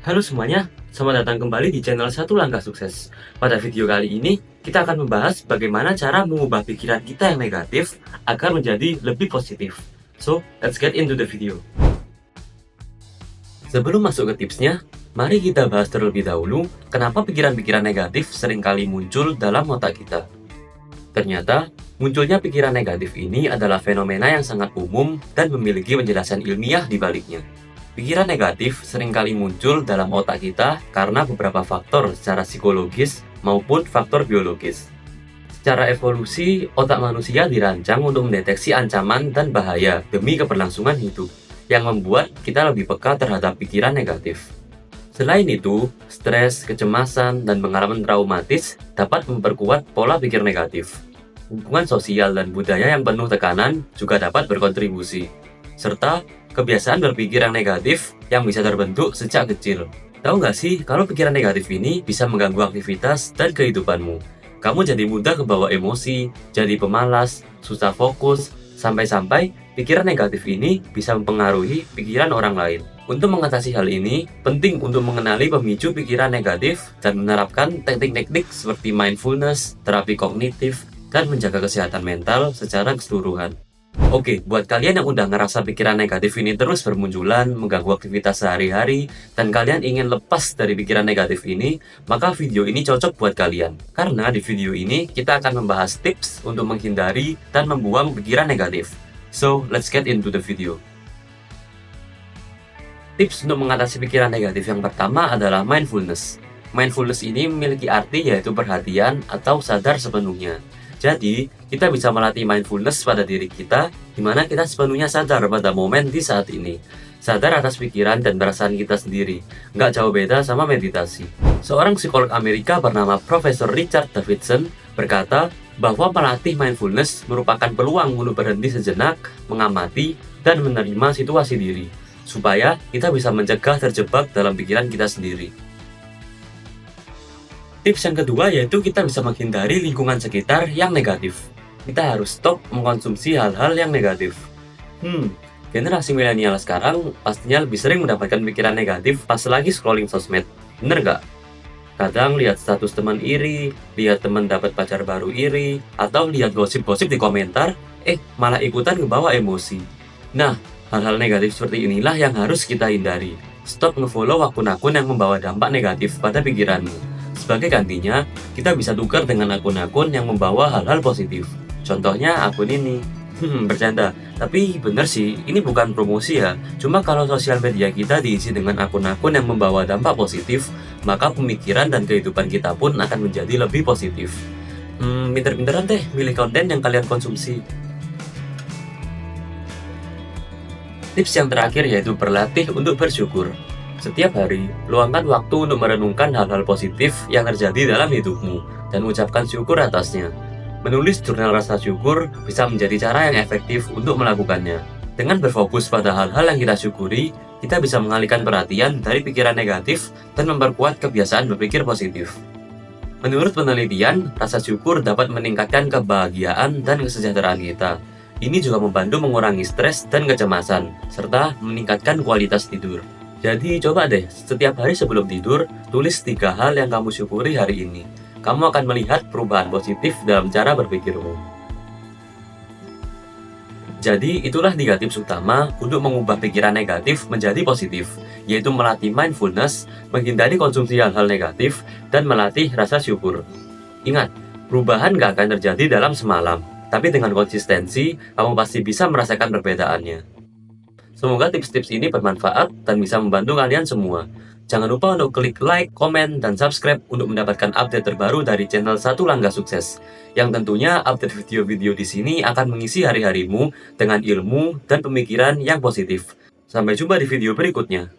Halo semuanya, selamat datang kembali di channel Satu Langkah Sukses. Pada video kali ini, kita akan membahas bagaimana cara mengubah pikiran kita yang negatif agar menjadi lebih positif. So, let's get into the video. Sebelum masuk ke tipsnya, mari kita bahas terlebih dahulu kenapa pikiran-pikiran negatif seringkali muncul dalam otak kita. Ternyata, munculnya pikiran negatif ini adalah fenomena yang sangat umum dan memiliki penjelasan ilmiah di baliknya. Pikiran negatif seringkali muncul dalam otak kita karena beberapa faktor secara psikologis maupun faktor biologis. Secara evolusi, otak manusia dirancang untuk mendeteksi ancaman dan bahaya demi keberlangsungan hidup, yang membuat kita lebih peka terhadap pikiran negatif. Selain itu, stres, kecemasan, dan pengalaman traumatis dapat memperkuat pola pikir negatif. Hubungan sosial dan budaya yang penuh tekanan juga dapat berkontribusi, serta kebiasaan berpikir yang negatif yang bisa terbentuk sejak kecil. Tahu nggak sih, kalau pikiran negatif ini bisa mengganggu aktivitas dan kehidupanmu. Kamu jadi mudah kebawa emosi, jadi pemalas, susah fokus, sampai-sampai pikiran negatif ini bisa mempengaruhi pikiran orang lain. Untuk mengatasi hal ini, penting untuk mengenali pemicu pikiran negatif dan menerapkan teknik-teknik seperti mindfulness, terapi kognitif, dan menjaga kesehatan mental secara keseluruhan. Oke, buat kalian yang udah ngerasa pikiran negatif ini terus bermunculan, mengganggu aktivitas sehari-hari, dan kalian ingin lepas dari pikiran negatif ini, maka video ini cocok buat kalian. Karena di video ini, kita akan membahas tips untuk menghindari dan membuang pikiran negatif. So, let's get into the video. Tips untuk mengatasi pikiran negatif yang pertama adalah mindfulness. Mindfulness ini memiliki arti yaitu perhatian atau sadar sepenuhnya. Jadi, kita bisa melatih mindfulness pada diri kita, di mana kita sepenuhnya sadar pada momen di saat ini. Sadar atas pikiran dan perasaan kita sendiri, nggak jauh beda sama meditasi. Seorang psikolog Amerika bernama Profesor Richard Davidson berkata bahwa melatih mindfulness merupakan peluang untuk berhenti sejenak, mengamati, dan menerima situasi diri, supaya kita bisa mencegah terjebak dalam pikiran kita sendiri. Tips yang kedua yaitu kita bisa menghindari lingkungan sekitar yang negatif. Kita harus stop mengkonsumsi hal-hal yang negatif. Generasi milenial sekarang pastinya lebih sering mendapatkan pikiran negatif pas lagi scrolling sosmed. Bener nggak? Kadang lihat status teman iri, lihat teman dapat pacar baru iri, atau lihat gosip-gosip di komentar, malah ikutan ngebawa emosi. Nah, hal-hal negatif seperti inilah yang harus kita hindari. Stop ngefollow akun-akun yang membawa dampak negatif pada pikiranmu. Sebagai gantinya, kita bisa tukar dengan akun-akun yang membawa hal-hal positif. Contohnya akun ini. Bercanda. Tapi bener sih, ini bukan promosi ya. Cuma kalau sosial media kita diisi dengan akun-akun yang membawa dampak positif, maka pemikiran dan kehidupan kita pun akan menjadi lebih positif. Pinter-pinteran deh milih konten yang kalian konsumsi. Tips yang terakhir yaitu berlatih untuk bersyukur. Setiap hari, luangkan waktu untuk merenungkan hal-hal positif yang terjadi dalam hidupmu dan ucapkan syukur atasnya. Menulis jurnal rasa syukur bisa menjadi cara yang efektif untuk melakukannya. Dengan berfokus pada hal-hal yang kita syukuri, kita bisa mengalihkan perhatian dari pikiran negatif dan memperkuat kebiasaan berpikir positif. Menurut penelitian, rasa syukur dapat meningkatkan kebahagiaan dan kesejahteraan kita. Ini juga membantu mengurangi stres dan kecemasan, serta meningkatkan kualitas tidur. Jadi coba deh, setiap hari sebelum tidur, tulis 3 hal yang kamu syukuri hari ini. Kamu akan melihat perubahan positif dalam cara berpikirmu. Jadi itulah 3 tips utama untuk mengubah pikiran negatif menjadi positif, yaitu melatih mindfulness, menghindari konsumsi hal-hal negatif, dan melatih rasa syukur. Ingat, perubahan gak akan terjadi dalam semalam, tapi dengan konsistensi, kamu pasti bisa merasakan perbedaannya. Semoga tips-tips ini bermanfaat dan bisa membantu kalian semua. Jangan lupa untuk klik like, komen, dan subscribe untuk mendapatkan update terbaru dari channel Satu Langkah Sukses. Yang tentunya update video-video di sini akan mengisi hari-harimu dengan ilmu dan pemikiran yang positif. Sampai jumpa di video berikutnya.